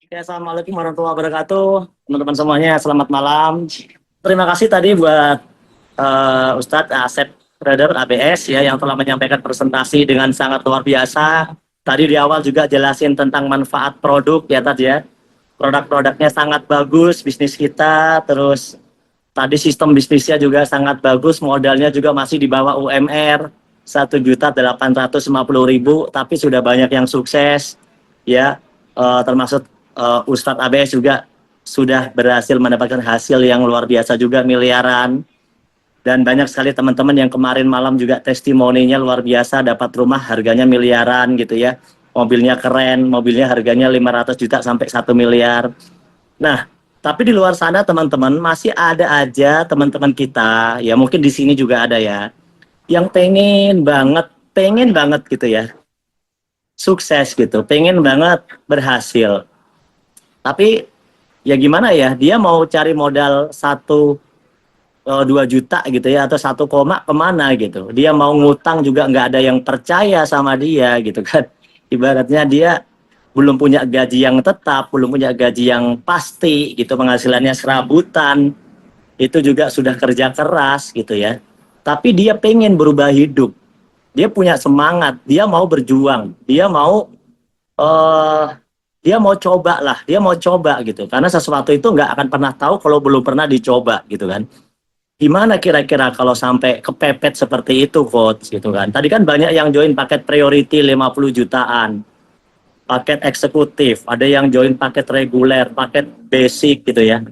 Ya, assalamualaikum warahmatullahi wabarakatuh, teman-teman semuanya. Selamat malam. Terima kasih tadi buat Ustadz Asep Brother ABS ya yang telah menyampaikan presentasi dengan sangat luar biasa. Tadi di awal juga jelasin tentang manfaat produk ya tadi ya. Produk-produknya sangat bagus, bisnis kita. Terus tadi sistem bisnisnya juga sangat bagus, modalnya juga masih di bawah UMR 1.850.000, tapi sudah banyak yang sukses ya. Termasuk Ustadz ABS juga sudah berhasil mendapatkan hasil yang luar biasa juga miliaran. Dan banyak sekali teman-teman yang kemarin malam juga testimoninya luar biasa, dapat rumah harganya miliaran gitu ya. Mobilnya keren, mobilnya harganya 500 juta sampai 1 miliar. Nah, tapi di luar sana teman-teman masih ada aja teman-teman kita, ya mungkin di sini juga ada ya, yang pengen banget gitu ya, sukses gitu, pengen banget berhasil. Tapi ya gimana ya, dia mau cari modal 2 juta gitu ya, atau 1 koma kemana gitu. Dia mau ngutang juga nggak ada yang percaya sama dia gitu kan. Ibaratnya dia belum punya gaji yang tetap, belum punya gaji yang pasti gitu, penghasilannya serabutan, itu juga sudah kerja keras gitu ya. Tapi dia pengen berubah hidup, dia punya semangat, dia mau berjuang, eh dia mau coba lah, dia mau coba gitu. Karena sesuatu itu nggak akan pernah tahu kalau belum pernah dicoba gitu kan. Gimana kira-kira kalau sampai kepepet seperti itu, Coach, gitu kan. Tadi kan banyak yang join paket priority 50 jutaan, paket eksekutif, ada yang join paket reguler, paket basic gitu ya.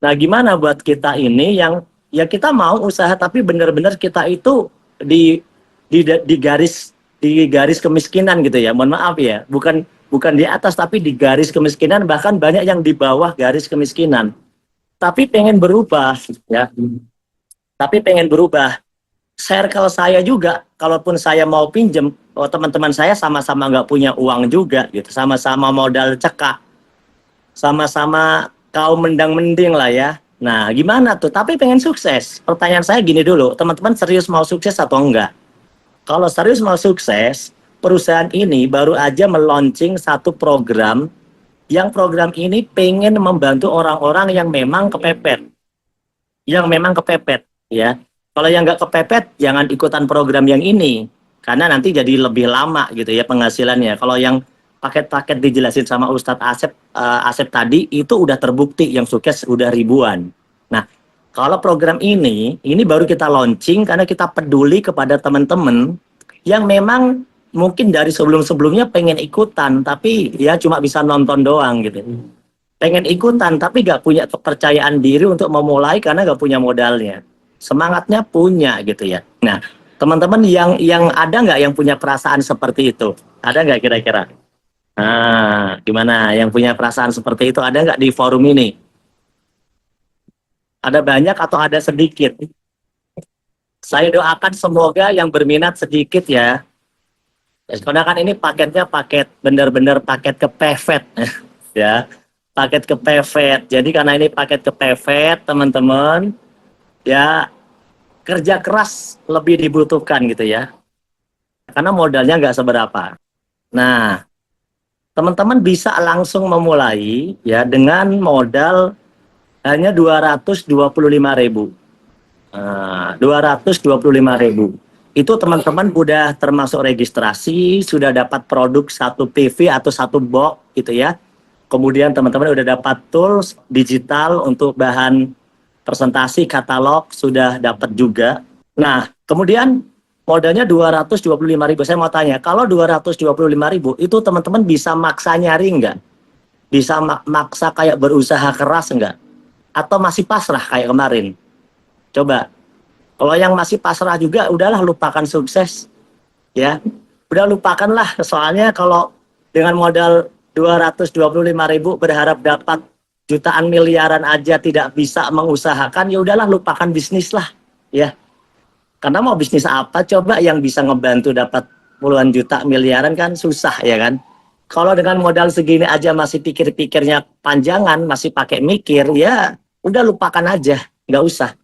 Nah, gimana buat kita ini yang ya kita mau usaha tapi benar-benar kita itu di di garis kemiskinan gitu ya. Mohon maaf ya, bukan bukan di atas tapi di garis kemiskinan, bahkan banyak yang di bawah garis kemiskinan. Tapi pengen berubah ya. Tapi pengen berubah. Circle saya juga, kalaupun saya mau pinjem, oh, teman-teman saya sama-sama nggak punya uang juga gitu, sama-sama modal cekak, sama-sama kaum mendang-mending lah ya. Nah, gimana tuh? Tapi pengen sukses. Pertanyaan saya gini dulu, teman-teman serius mau sukses atau enggak? Kalau serius mau sukses, perusahaan ini baru aja meluncing satu program, yang program ini pengen membantu orang-orang yang memang kepepet, ya. Kalau yang nggak kepepet, jangan ikutan program yang ini, karena nanti jadi lebih lama gitu ya penghasilannya. Kalau yang paket-paket dijelasin sama Ustadz Asep tadi, itu udah terbukti yang sukses udah ribuan. Nah, kalau program ini baru kita launching karena kita peduli kepada teman-teman yang memang mungkin dari sebelum-sebelumnya pengen ikutan, tapi ya cuma bisa nonton doang gitu. Pengen ikutan tapi nggak punya kepercayaan diri untuk memulai karena nggak punya modalnya. Semangatnya punya gitu ya. Nah, teman-teman yang ada nggak yang punya perasaan seperti itu? Ada nggak kira-kira? Nah, gimana? Yang punya perasaan seperti itu ada nggak di forum ini? Ada banyak atau ada sedikit? Saya doakan semoga yang berminat sedikit ya. Karena kan ini paketnya paket benar-benar paket kepepet ya. Paket kepepet. Jadi karena ini paket kepepet, teman-teman, ya kerja keras lebih dibutuhkan gitu ya. Karena modalnya nggak seberapa. Nah, teman-teman bisa langsung memulai ya dengan modal hanya 225.000. 225.000. Itu teman-teman udah termasuk registrasi, sudah dapat produk satu PV atau satu box gitu ya. Kemudian teman-teman udah dapat tools digital untuk bahan presentasi, katalog sudah dapat juga. Nah, kemudian modalnya 225.000. Saya mau tanya, kalau 225.000 itu teman-teman bisa maksa nyari nggak? Bisa maksa kayak berusaha keras nggak? Atau masih pasrah kayak kemarin? Coba. Kalau yang masih pasrah juga, udahlah lupakan sukses. Ya, udah lupakanlah. Soalnya kalau dengan modal 225.000 berharap dapat jutaan miliaran aja tidak bisa mengusahakan, ya udahlah lupakan bisnis lah. Ya, karena mau bisnis apa coba yang bisa ngebantu dapat puluhan juta miliaran kan susah ya kan. Kalau dengan modal segini aja masih pikir-pikirnya panjangan, masih pakai mikir, ya udah lupakan aja, nggak usah,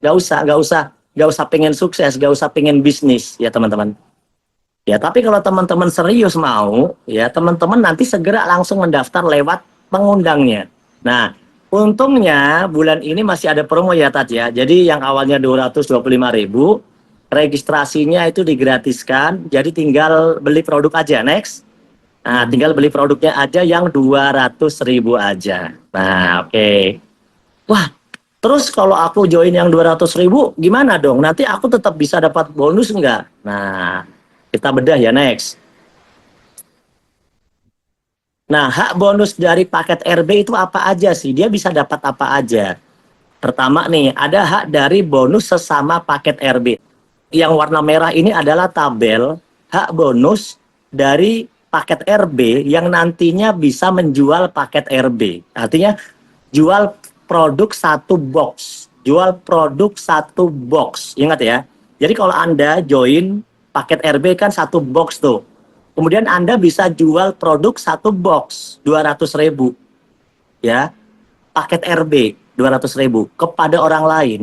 nggak usah pengen sukses, nggak usah pengen bisnis ya teman-teman. Ya tapi kalau teman-teman serius mau, ya teman-teman nanti segera langsung mendaftar lewat pengundangnya. Nah, untungnya bulan ini masih ada promo ya Tat ya. Jadi yang awalnya 225.000, registrasinya itu digratiskan. Jadi tinggal beli produk aja. Next. Nah, tinggal beli produknya aja yang 200.000 aja. Nah, oke. Wah, terus kalau aku join yang 200.000 gimana dong? Nanti aku tetap bisa dapat bonus enggak? Nah, kita bedah ya next. Nah, hak bonus dari paket RB itu apa aja sih? Dia bisa dapat apa aja? Pertama nih, ada hak dari bonus sesama paket RB. Yang warna merah ini adalah tabel hak bonus dari paket RB yang nantinya bisa menjual paket RB. Artinya jual produk satu box. Jual produk satu box. Ingat ya. Jadi kalau Anda join paket RB kan satu box tuh. Kemudian Anda bisa jual produk satu box 200.000 ya, paket RB 200.000 kepada orang lain.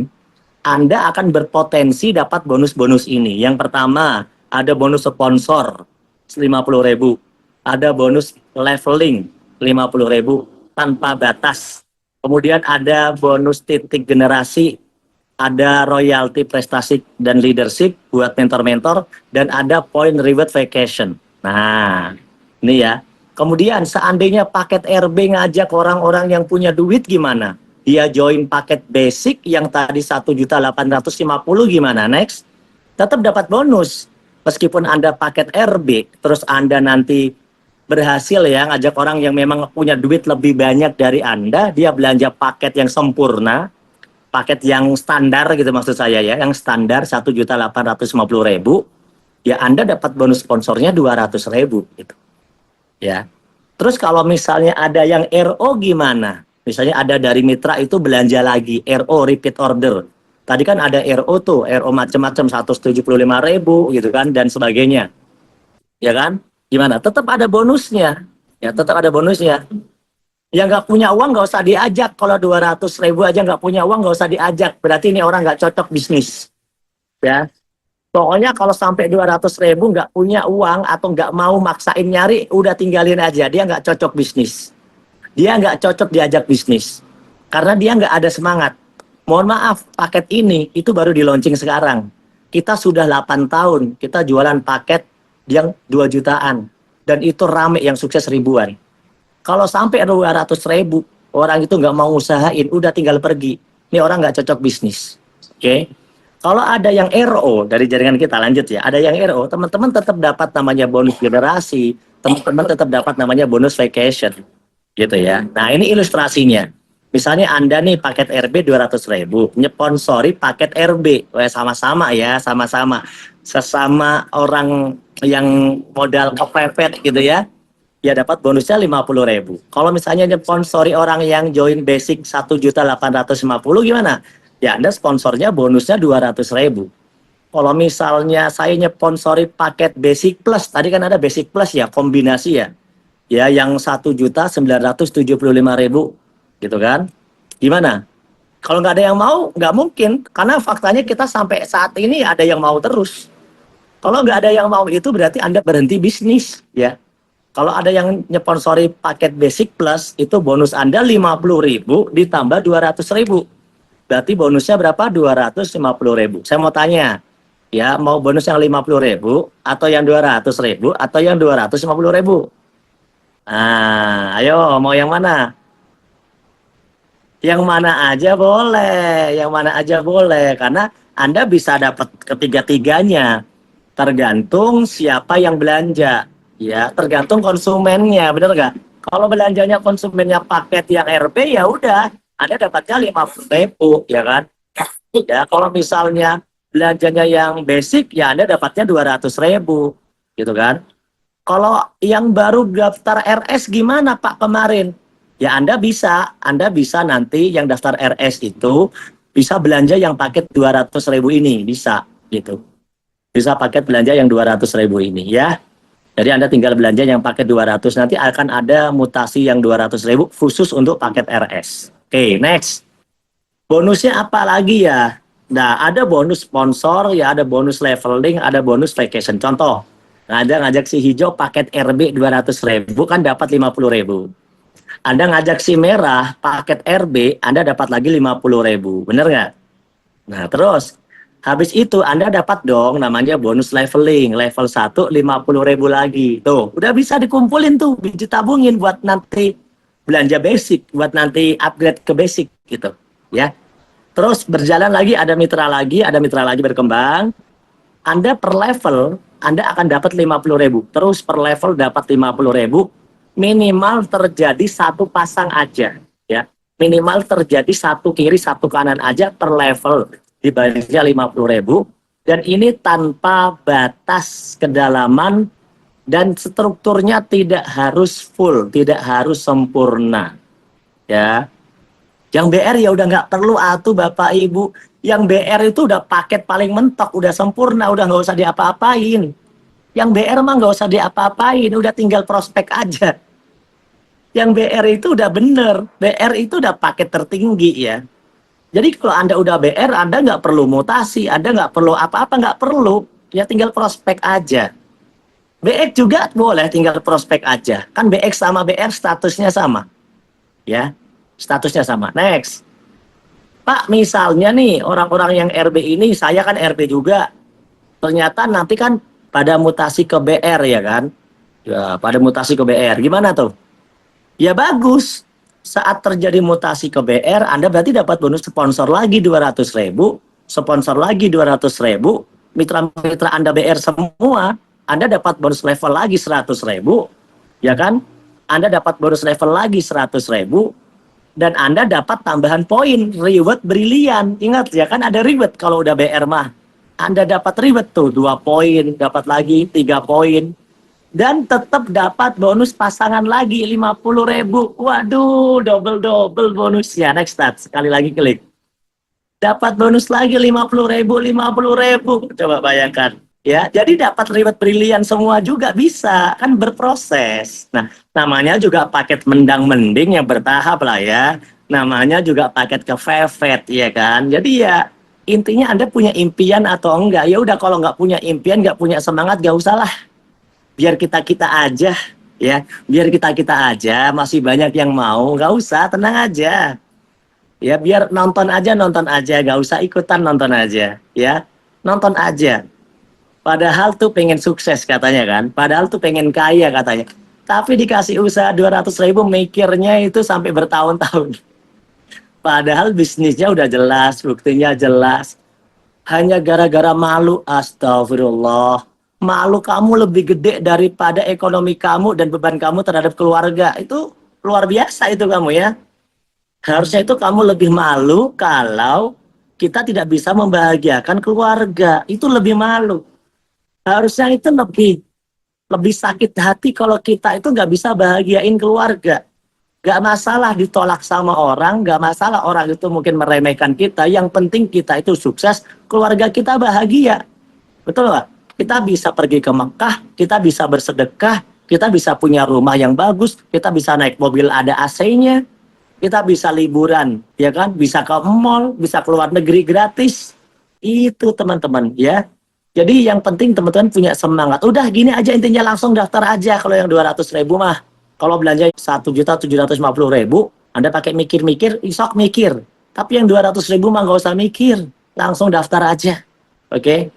Anda akan berpotensi dapat bonus-bonus ini. Yang pertama, ada bonus sponsor 50.000, ada bonus leveling 50.000 tanpa batas. Kemudian ada bonus titik generasi, ada royalti prestasi dan leadership buat mentor-mentor, dan ada point reward vacation. Nah, ini ya. Kemudian seandainya paket RB ngajak orang-orang yang punya duit gimana? Dia join paket basic yang tadi 1.850.000 gimana? Next. Tetap dapat bonus. Meskipun Anda paket RB, terus Anda nanti berhasil ya ngajak orang yang memang punya duit lebih banyak dari Anda, dia belanja paket yang sempurna, paket yang standar gitu maksud saya ya, yang standar 1.850.000, ya Anda dapat bonus sponsornya 200.000 gitu. Ya. Terus kalau misalnya ada yang RO gimana? Misalnya ada dari mitra itu belanja lagi, RO repeat order. Tadi kan ada RO tuh, RO macam-macam 175.000 gitu kan dan sebagainya. Ya kan? Gimana? Tetap ada bonusnya. Ya, tetap ada bonusnya. Yang nggak punya uang nggak usah diajak. Kalau 200.000 aja nggak punya uang nggak usah diajak. Berarti ini orang nggak cocok bisnis. Ya. Pokoknya kalau sampai 200.000 nggak punya uang atau nggak mau maksain nyari, udah tinggalin aja. Dia nggak cocok bisnis. Dia nggak cocok diajak bisnis. Karena dia nggak ada semangat. Mohon maaf, paket ini itu baru di launching sekarang. Kita sudah 8 tahun, kita jualan paket yang 2 jutaan. Dan itu rame yang sukses ribuan. Kalau sampai 200.000, orang itu nggak mau usahain, udah tinggal pergi. Ini orang nggak cocok bisnis. Oke? Kalau ada yang RO dari jaringan kita, lanjut ya. Ada yang RO, teman-teman tetap dapat namanya bonus generasi, teman-teman tetap dapat namanya bonus vacation. Gitu ya. Nah, ini ilustrasinya. Misalnya Anda nih paket RB 200.000, nyeponsori paket RB. Wah, sama-sama ya, sama-sama. Sesama orang yang modal kepepet gitu ya. Ya dapat bonusnya 50.000. Kalau misalnya nyponsori orang yang join basic 1.850 gimana? Ya Anda sponsornya bonusnya 200.000. Kalau misalnya saya nyponsori paket basic plus, tadi kan ada basic plus ya, kombinasi ya. Ya yang 1.975.000 gitu kan. Gimana? Kalau nggak ada yang mau, nggak mungkin. Karena faktanya kita sampai saat ini ada yang mau terus. Kalau nggak ada yang mau itu berarti Anda berhenti bisnis ya. Kalau ada yang nyponsori paket basic plus, itu bonus Anda 50.000 ditambah 200.000. Berarti bonusnya berapa? 250.000. Saya mau tanya, ya mau bonus yang 50.000 atau yang 200.000 atau yang 250.000? Nah, ayo mau yang mana? Yang mana aja boleh, yang mana aja boleh. Karena Anda bisa dapat ketiga-tiganya. Tergantung siapa yang belanja. Ya, tergantung konsumennya, benar nggak? Kalau belanjanya konsumennya paket yang RB, ya udah, Anda dapatnya 50.000, ya kan? Ya, kalau misalnya belanjanya yang basic, ya Anda dapatnya 200.000, gitu kan? Kalau yang baru daftar RS gimana Pak kemarin? Ya Anda bisa nanti yang daftar RS itu bisa belanja yang paket 200.000 ini, bisa, gitu. Bisa paket belanja yang 200.000 ini, ya. Jadi Anda tinggal belanja yang paket 200, nanti akan ada mutasi yang 200.000 khusus untuk paket RS. Oke, next. Bonusnya apa lagi ya? Nah, ada bonus sponsor, ya ada bonus leveling, ada bonus vacation. Contoh, ngajak si hijau paket RB 200.000 kan dapat 50.000. Anda ngajak si merah, paket RB, Anda dapat lagi 50.000. Bener nggak? Nah, terus habis itu Anda dapat dong namanya bonus leveling. Level 1 50.000 lagi. Tuh, udah bisa dikumpulin tuh, biji tabungin buat nanti belanja basic, buat nanti upgrade ke basic gitu, ya. Terus berjalan lagi, ada mitra lagi berkembang. Anda per level, Anda akan dapat 50.000. Terus per level dapat 50.000. Minimal terjadi satu pasang aja, ya. Minimal terjadi satu kiri, satu kanan aja per level. Dibayarnya 50.000. Dan ini tanpa batas kedalaman dan strukturnya tidak harus full, tidak harus sempurna, ya. Yang BR ya udah nggak perlu atuh Bapak Ibu. Yang BR itu udah paket paling mentok, udah sempurna, udah nggak usah diapa-apain. Yang BR mah nggak usah diapa-apain, udah tinggal prospek aja. Yang BR itu udah bener, BR itu udah paket tertinggi ya. Jadi kalau Anda udah BR, Anda nggak perlu mutasi, Anda nggak perlu apa-apa, nggak perlu. Ya tinggal prospek aja. BX juga boleh tinggal prospek aja. Kan BX sama BR statusnya sama. Ya, statusnya sama. Next. Pak, misalnya nih orang-orang yang RB ini, saya kan RB juga. Ternyata nanti kan pada mutasi ke BR ya kan? Ya, pada mutasi ke BR. Gimana tuh? Ya bagus. Saat terjadi mutasi ke BR, Anda berarti dapat bonus sponsor lagi 200.000, sponsor lagi 200.000, mitra-mitra Anda BR semua, Anda dapat bonus level lagi 100.000, ya kan? Anda dapat bonus level lagi 100.000, dan Anda dapat tambahan poin, reward brilian. Ingat ya kan ada reward kalau udah BR mah. Anda dapat reward tuh 2 poin, dapat lagi 3 poin. Dan tetap dapat bonus pasangan lagi 50.000. Waduh, double-double bonusnya. Next start, sekali lagi klik. Dapat bonus lagi 50.000, 50.000. Coba bayangkan. Ya, jadi dapat reward brilian semua juga bisa, kan berproses. Nah, namanya juga paket mendang-mending yang bertahap lah ya. Namanya juga paket kevevet, ya kan. Jadi ya intinya Anda punya impian atau enggak. Ya udah kalau nggak punya impian, nggak punya semangat, nggak usah lah. Biar kita-kita aja, ya. Biar kita-kita aja, masih banyak yang mau, nggak usah, tenang aja. Ya, biar nonton aja, nggak usah ikutan nonton aja, ya. Nonton aja. Padahal tuh pengen sukses katanya kan. Padahal tuh pengen kaya katanya. Tapi dikasih usaha 200.000 mikirnya itu sampai bertahun-tahun. Padahal bisnisnya udah jelas, buktinya jelas. Hanya gara-gara malu, astagfirullah. Malu kamu lebih gede daripada ekonomi kamu dan beban kamu terhadap keluarga. Itu luar biasa itu kamu ya. Harusnya itu kamu lebih malu kalau kita tidak bisa membahagiakan keluarga. Itu lebih malu. Harusnya itu lebih sakit hati kalau kita itu nggak bisa bahagiain keluarga. Nggak masalah ditolak sama orang, nggak masalah orang itu mungkin meremehkan kita. Yang penting kita itu sukses, keluarga kita bahagia. Betul nggak? Kita bisa pergi ke Mekah, kita bisa bersedekah, kita bisa punya rumah yang bagus, kita bisa naik mobil ada AC-nya, kita bisa liburan, ya kan? Bisa ke mall, bisa keluar negeri gratis. Itu teman-teman ya. Jadi yang penting teman-teman punya semangat. Udah gini aja intinya langsung daftar aja kalau yang 200.000 mah. Kalau belanja 1.750.000, Anda pakai mikir-mikir, isok mikir. Tapi yang 200.000 mah nggak usah mikir. Langsung daftar aja. Oke?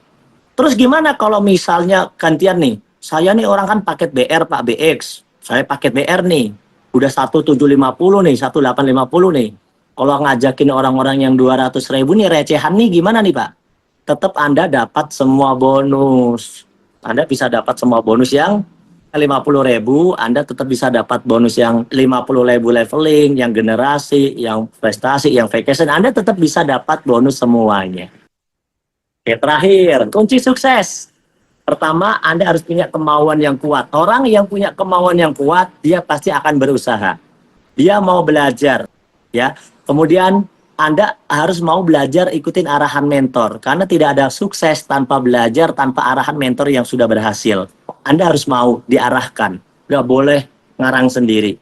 Terus gimana kalau misalnya gantian nih? Saya nih orang kan paket BR Pak BX. Saya paket BR nih. Udah 1.750 nih, 1.850 nih. Kalau ngajakin orang-orang yang 200.000 nih recehan nih gimana nih Pak? Tetap Anda dapat semua bonus. Anda bisa dapat semua bonus yang 50.000, Anda tetap bisa dapat bonus yang 50.000 leveling, yang generasi, yang prestasi, yang vacation, Anda tetap bisa dapat bonus semuanya. Oke, terakhir, kunci sukses. Pertama, Anda harus punya kemauan yang kuat. Orang yang punya kemauan yang kuat, dia pasti akan berusaha. Dia mau belajar, ya. Kemudian Anda harus mau belajar ikutin arahan mentor. Karena tidak ada sukses tanpa belajar, tanpa arahan mentor yang sudah berhasil. Anda harus mau diarahkan. Nggak boleh ngarang sendiri.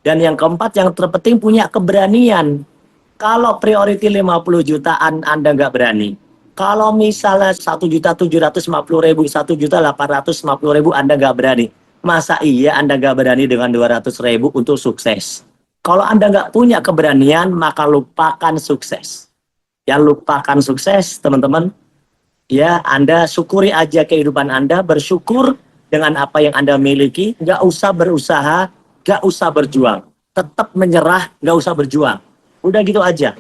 Dan yang keempat, yang terpenting punya keberanian. Kalau priority 50 jutaan Anda nggak berani. Kalau misalnya 1.750.000, 1.850.000 Anda nggak berani. Masa iya Anda nggak berani dengan 200.000 untuk sukses? Kalau Anda nggak punya keberanian, maka lupakan sukses. Ya, lupakan sukses, teman-teman. Ya, Anda syukuri aja kehidupan Anda, bersyukur dengan apa yang Anda miliki, nggak usah berusaha, nggak usah berjuang. Tetap menyerah, nggak usah berjuang. Udah gitu aja.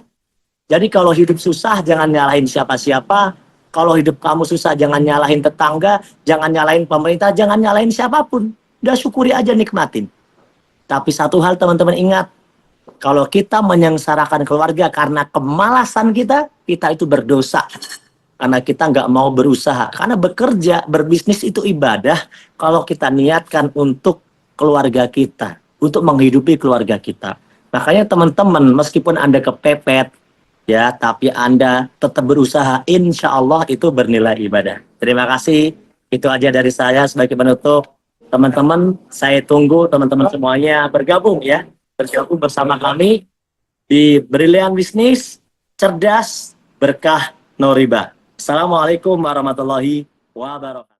Jadi kalau hidup susah, jangan nyalahin siapa-siapa. Kalau hidup kamu susah, jangan nyalahin tetangga, jangan nyalahin pemerintah, jangan nyalahin siapapun. Udah syukuri aja, nikmatin. Tapi satu hal teman-teman ingat, kalau kita menyengsarakan keluarga karena kemalasan kita, kita itu berdosa. Karena kita nggak mau berusaha. Karena bekerja, berbisnis itu ibadah kalau kita niatkan untuk keluarga kita, untuk menghidupi keluarga kita. Makanya teman-teman, meskipun Anda kepepet, ya, tapi Anda tetap berusaha, insya Allah itu bernilai ibadah. Terima kasih. Itu aja dari saya sebagai penutup. Teman-teman, saya tunggu teman-teman semuanya bergabung ya. Bergabung bersama kami di Brilian Bisnis, cerdas, berkah, no riba. Assalamualaikum warahmatullahi wabarakatuh.